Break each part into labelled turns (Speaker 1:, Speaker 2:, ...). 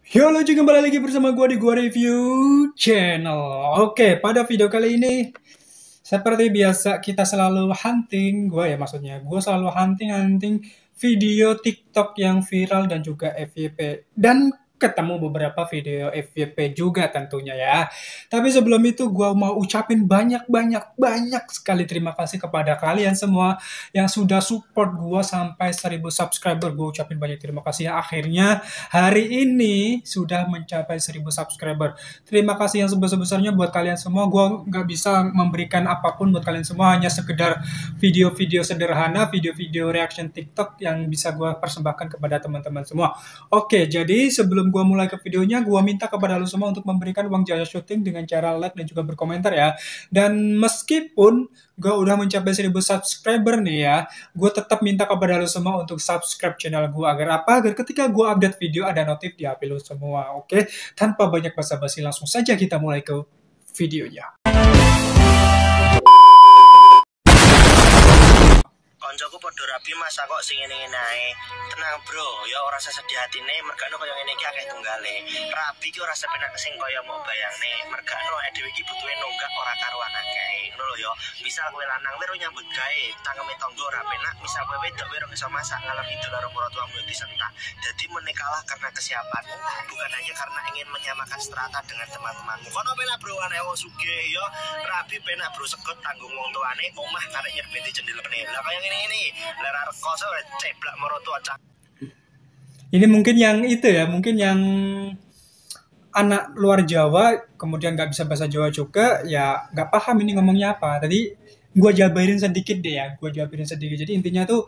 Speaker 1: Yo, halo juga kembali lagi bersama gue di Gua Review Channel. Oke, pada video kali ini seperti biasa kita selalu hunting, gue selalu hunting video TikTok yang viral dan juga FYP dan ketemu beberapa video FYP juga tentunya ya. Tapi sebelum itu gue mau ucapin banyak sekali terima kasih kepada kalian semua yang sudah support gue sampai 1000 subscriber. Gue ucapin banyak terima kasih ya. Akhirnya hari ini sudah mencapai 1000 subscriber. Terima kasih yang sebesar-besarnya buat kalian semua. Gue nggak bisa memberikan apapun buat kalian semua, hanya sekedar video-video sederhana, video-video reaction TikTok yang bisa gue persembahkan kepada teman-teman semua. Oke, jadi sebelum gue mulai ke videonya, gue minta kepada lu semua untuk memberikan uang jasa syuting dengan cara like dan juga berkomentar ya. Dan meskipun gue udah mencapai 1000 subscriber nih ya, gue tetap minta kepada lu semua untuk subscribe channel gue. Agar apa? Agar ketika gue update video ada notif di HP lu semua, oke? Tanpa banyak basa-basi, langsung saja kita mulai ke videonya.
Speaker 2: Koncoku padha rabi Mas, kok sing ngene-ngene ae. Tenang bro, ya ora sesedih atine, mergane kaya ngene iki akeh tunggale. Rabi ki ora sepenak sing kaya mau bayangne. Mergane dhewe iki butuhe nunggak ora karuan akeh. Ngono lho ya. Misal kowe lanang wis nyambut gawe, tangeme tangga ora penak, misal kowe wedok wis iso masak ngalor ngidul karo maratuamu disentak. Dadi menikalah karena kesiapanmu, bukan hanya karena ingin menyamakan strata dengan teman-temanmu. Kono penak bro ana wong sugih ya. Rabi penak bro segot tanggung wong tuane, omah karek nyerbeti jendelane. Lah kaya ini lara rekoso ceblak merotu acak.
Speaker 1: Ini mungkin yang itu ya, mungkin yang anak luar Jawa kemudian nggak bisa bahasa Jawa juga ya nggak paham ini ngomongnya apa. Tadi gue jabarin sedikit deh ya, Jadi intinya tuh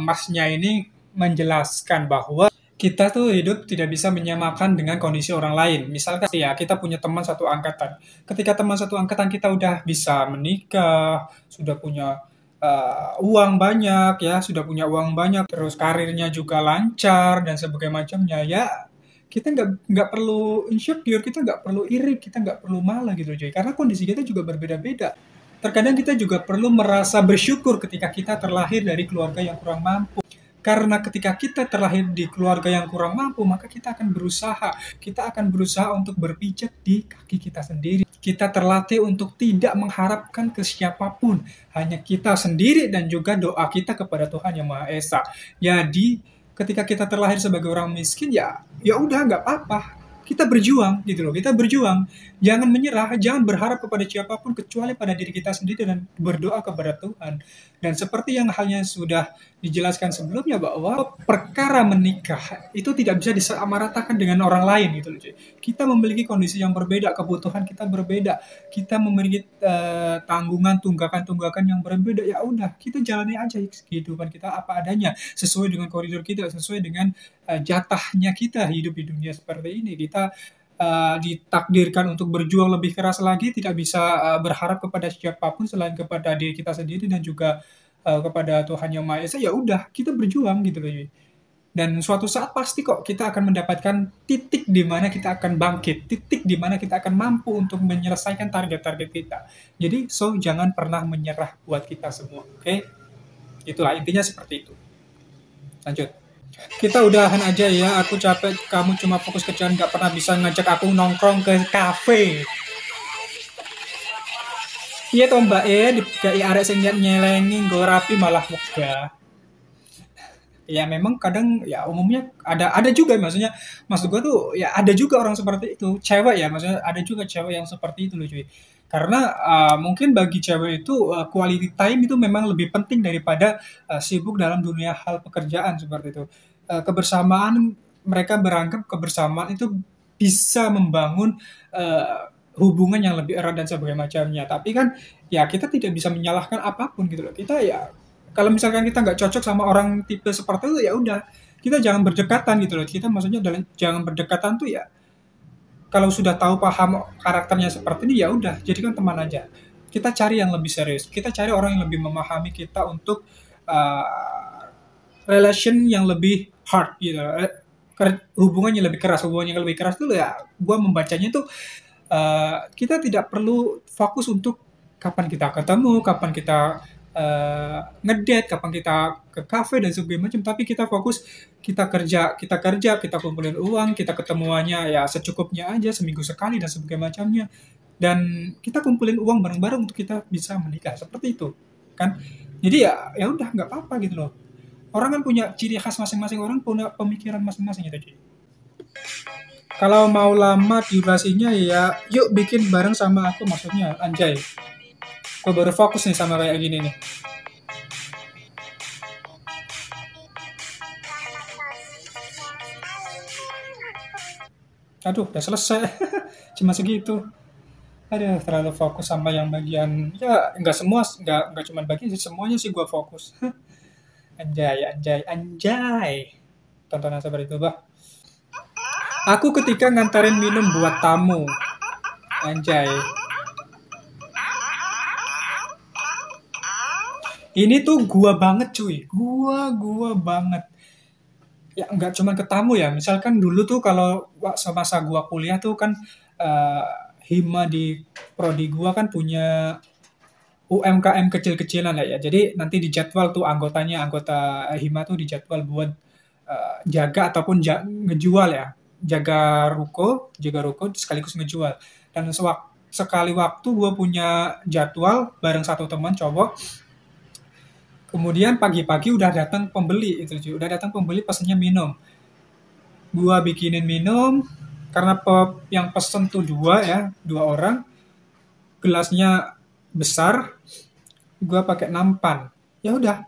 Speaker 1: masnya ini menjelaskan bahwa kita tuh hidup tidak bisa menyamakan dengan kondisi orang lain. Misalkan ya kita punya teman satu angkatan. Ketika teman satu angkatan kita udah bisa menikah, sudah punya uang banyak ya, terus karirnya juga lancar dan sebagainya macamnya ya, kita nggak perlu insecure, kita nggak perlu iri, kita nggak perlu malah gitu cuy, karena kondisi kita juga berbeda-beda. Terkadang kita juga perlu merasa bersyukur ketika kita terlahir dari keluarga yang kurang mampu. Karena ketika kita terlahir di keluarga yang kurang mampu, maka kita akan berusaha untuk berpijak di kaki kita sendiri. Kita terlatih untuk tidak mengharapkan ke siapapun, hanya kita sendiri dan juga doa kita kepada Tuhan Yang Maha Esa. Jadi, ketika kita terlahir sebagai orang miskin, ya udah nggak apa-apa. Kita berjuang gitu loh, kita berjuang. Jangan menyerah, jangan berharap kepada siapapun kecuali pada diri kita sendiri dan berdoa kepada Tuhan. Dan seperti yang halnya sudah dijelaskan sebelumnya bahwa perkara menikah itu tidak bisa disamaratakan dengan orang lain gitu loh cuy. Kita memiliki kondisi yang berbeda, kebutuhan kita berbeda, kita memiliki tunggakan yang berbeda. Ya udah, kita jalani aja kehidupan kita apa adanya, sesuai dengan koridor kita, sesuai dengan jatahnya kita hidup di dunia seperti ini. Kita ditakdirkan untuk berjuang lebih keras lagi, tidak bisa berharap kepada siapapun selain kepada diri kita sendiri dan juga kepada Tuhan Yang Maha Esa. Ya udah, kita berjuang gitu loh. Dan suatu saat pasti kok kita akan mendapatkan titik di mana kita akan bangkit, titik di mana kita akan mampu untuk menyelesaikan target-target kita. Jadi jangan pernah menyerah buat kita semua, oke? Itulah intinya seperti itu. Lanjut. Kita udahan aja ya, aku capek, kamu cuma fokus kerjaan, gak pernah bisa ngajak aku nongkrong ke kafe. Iya toh mbak di arek sing nyelengi nggo rapi malah megah. Ya memang kadang ya umumnya ada juga, maksud gue tuh ya ada juga orang seperti itu, cewek ya, maksudnya ada juga cewek yang seperti itu loh cuy. Karena mungkin bagi cewek itu quality time itu memang lebih penting daripada sibuk dalam dunia hal pekerjaan seperti itu. Kebersamaan, mereka beranggap kebersamaan itu bisa membangun hubungan yang lebih erat dan sebagainya macamnya. Tapi kan ya kita tidak bisa menyalahkan apapun gitu loh. Kita ya kalau misalkan kita nggak cocok sama orang tipe seperti itu ya udah, kita jangan berdekatan gitu loh. Kita maksudnya jangan berdekatan tuh ya, kalau sudah tahu paham karakternya seperti ini ya udah jadikan teman aja. Kita cari yang lebih serius, kita cari orang yang lebih memahami kita untuk relation yang lebih hard gitu. Hubungan yang lebih keras itu ya, gue membacanya tuh kita tidak perlu fokus untuk kapan kita ketemu, kapan kita ngedate, kapan kita ke kafe dan segala macam, tapi kita fokus, kita kumpulin uang, kita ketemuannya ya secukupnya aja, seminggu sekali dan sebagainya macamnya. Dan kita kumpulin uang bareng-bareng untuk kita bisa menikah, seperti itu kan. Jadi ya ya udah nggak apa-apa gitu loh. Orang kan punya ciri khas masing-masing, orang punya pemikiran masing-masing itu. Kalau mau lama durasinya ya yuk bikin bareng sama aku, maksudnya anjay. Gue baru fokus nih sama kayak gini nih. Aduh, udah selesai. Cuma segitu. Aduh, terlalu fokus sama yang bagian ya nggak semua, nggak cuma bagian sih, semuanya sih gua fokus. Anjay, anjay, anjay. Tontonan seperti itu, bah. Aku ketika nganterin minum buat tamu. Anjay. Ini tuh gua banget cuy. Gua banget. Ya nggak cuma ke tamu ya. Misalkan dulu tuh kalau semasa gua kuliah tuh kan eh, hima di prodi gua kan punya UMKM kecil-kecilan lah ya. Jadi nanti dijadwal tuh anggota hima tuh dijadwal buat jaga ataupun ngejual ya. Jaga ruko sekaligus ngejual. Dan sekali waktu gua punya jadwal bareng satu teman cowok. Kemudian pagi-pagi udah datang pembeli itu cuy. Udah datang pembeli pesennya minum. Gua bikinin minum karena yang pesen tuh dua ya, dua orang. Gelasnya besar, gua pakai nampan. Ya udah,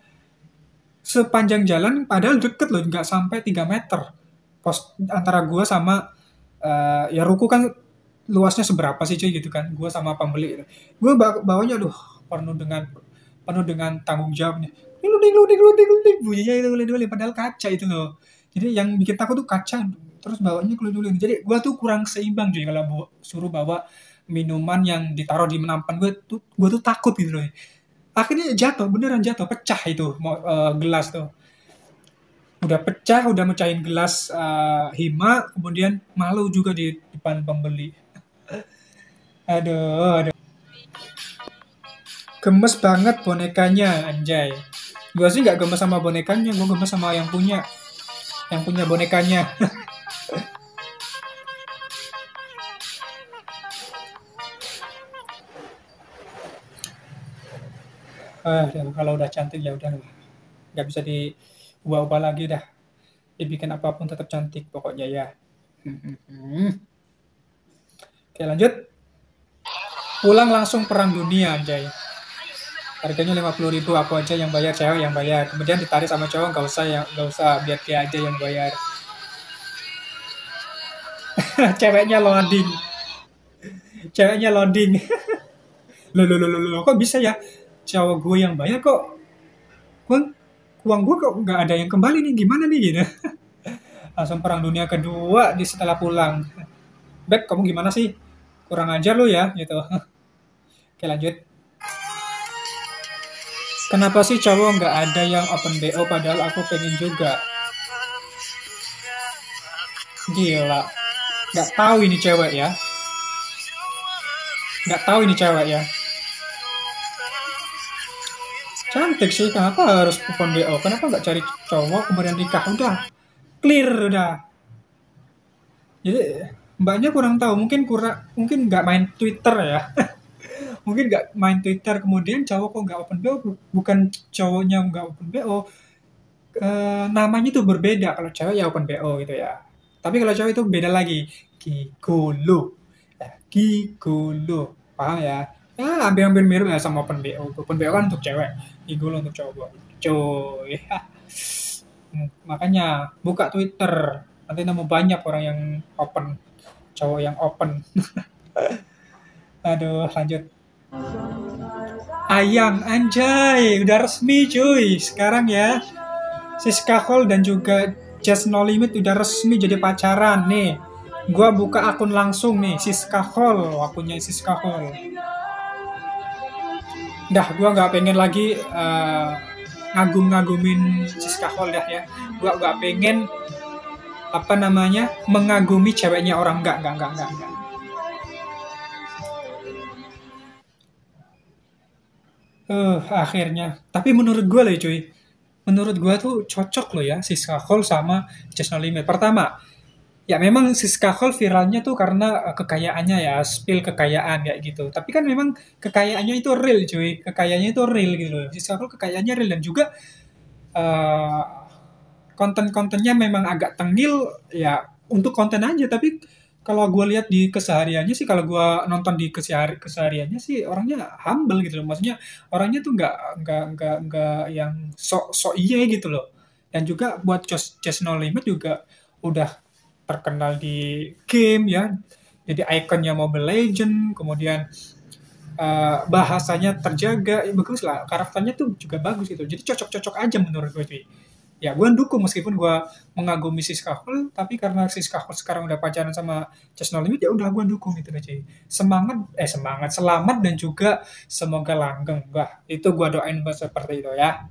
Speaker 1: sepanjang jalan padahal deket loh, nggak sampai 3 meter. Pos antara gua sama ya ruko kan luasnya seberapa sih cuy gitu kan. Gua sama pembeli gitu. Gua bawanya aduh penuh dengan tanggung jawabnya. Luding, luding, luding, luding. Bunyinya itu luding, padahal kaca itu loh. Jadi yang bikin takut tuh kaca. Terus bawanya keludulin. Jadi gua tuh kurang seimbang jadi kalau suruh bawa minuman yang ditaruh di menampan gue tuh takut gitu loh. Akhirnya jatuh, beneran jatuh, pecah itu gelas tuh. Udah pecah, udah mecahin gelas hima, kemudian malu juga di depan pembeli. Aduh, aduh. Gemes banget bonekanya, anjay. Gue sih nggak gemes sama bonekanya, gue gemes sama yang punya bonekanya. Kalau udah cantik ya udah nggak bisa diubah-ubah lagi dah. Dibikin apapun tetap cantik pokoknya ya. Oke lanjut. Pulang langsung perang dunia anjay. Harganya 50.000, aku aja yang bayar, cewek yang bayar. Kemudian ditarik sama cowok, nggak usah biar dia aja yang bayar. Ceweknya loading. Ceweknya loading. Loh, kok bisa ya? Cowok gue yang bayar kok. Uang gue kok nggak ada yang kembali nih, gimana nih gitu. Langsung perang dunia kedua setelah pulang. Beb, kamu gimana sih? Kurang ajar lu ya, gitu. Oke lanjut. Kenapa sih cowok nggak ada yang open BO padahal aku pengen juga? Gila. Nggak tahu ini cewek ya. Nggak tahu ini cewek ya. Cantik sih, kenapa harus open BO? Kenapa nggak cari cowok kemudian nikah? Udah, clear udah. Jadi mbaknya kurang tahu, mungkin nggak main Twitter ya. Mungkin nggak main Twitter, kemudian cowok kok nggak open BO, bukan cowoknya nggak open BO, namanya tuh berbeda. Kalau cewek ya open BO gitu ya, tapi kalau cowok itu beda lagi, gigolo ya, gigolo, paham ya? Ya hampir-hampir mirip ya sama open BO. Open BO kan untuk cewek, gigolo untuk cowok coy. Makanya buka Twitter, nanti nemu banyak orang yang open, cowok yang open. Aduh lanjut. Ayang, anjay, udah resmi cuy. Sekarang ya, Siska Hall dan juga Just No Limit udah resmi jadi pacaran nih. Gua buka akun langsung nih, Siska Hall, akunnya Siska Hall. Dah, gua nggak pengen lagi ngagum-ngagumin Siska Hall dah ya. Gua nggak pengen mengagumi ceweknya orang, nggak. Akhirnya. Tapi menurut gue lah cuy, menurut gue tuh cocok loh ya Siska Hall sama Just No Limit. Pertama, ya memang Siska Hall viralnya tuh karena kekayaannya ya, spill kekayaan kayak gitu. Tapi kan memang kekayaannya itu real cuy, kekayaannya itu real gitu loh. Siska Hall kekayaannya real dan juga eh, konten-kontennya memang agak tengil ya untuk konten aja. Tapi kalau gue lihat di kesehariannya sih, kalau gue nonton di kesehariannya sih orangnya humble gitu loh. Maksudnya orangnya tuh nggak yang sok iya gitu loh. Dan juga buat Just No Limit juga udah terkenal di game ya, jadi ikonnya Mobile Legend, kemudian bahasanya terjaga, ya bagus lah, karakternya tuh juga bagus gitu, jadi cocok-cocok aja menurut gue cuy. Ya gue dukung meskipun gue mengagumi Siska Hall, tapi karena Siska Hall sekarang udah pacaran sama Just No Limit, ya udah gue dukung gitu cuy. Semangat, selamat dan juga semoga langgeng. Bah, itu gue doain seperti itu ya.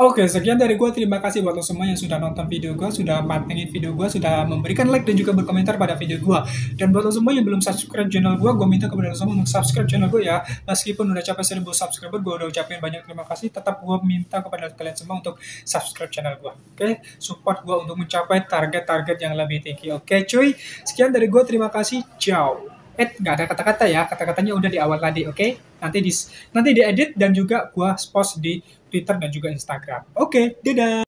Speaker 1: Oke, sekian dari gue. Terima kasih buat lo semua yang sudah nonton video gue, sudah pantengin video gue, sudah memberikan like dan juga berkomentar pada video gue. Dan buat lo semua yang belum subscribe channel gue minta kepada lo semua untuk subscribe channel gue ya. Meskipun udah capai 1000 subscriber, gue udah ucapin banyak terima kasih. Tetap gue minta kepada kalian semua untuk subscribe channel gue. Oke, support gue untuk mencapai target-target yang lebih tinggi. Oke, cuy. Sekian dari gue. Terima kasih. Ciao. Nggak ada kata-kata ya, kata-katanya udah di awal tadi, oke? Nanti diedit dan juga gua post di Twitter dan juga Instagram. Oke, dadah!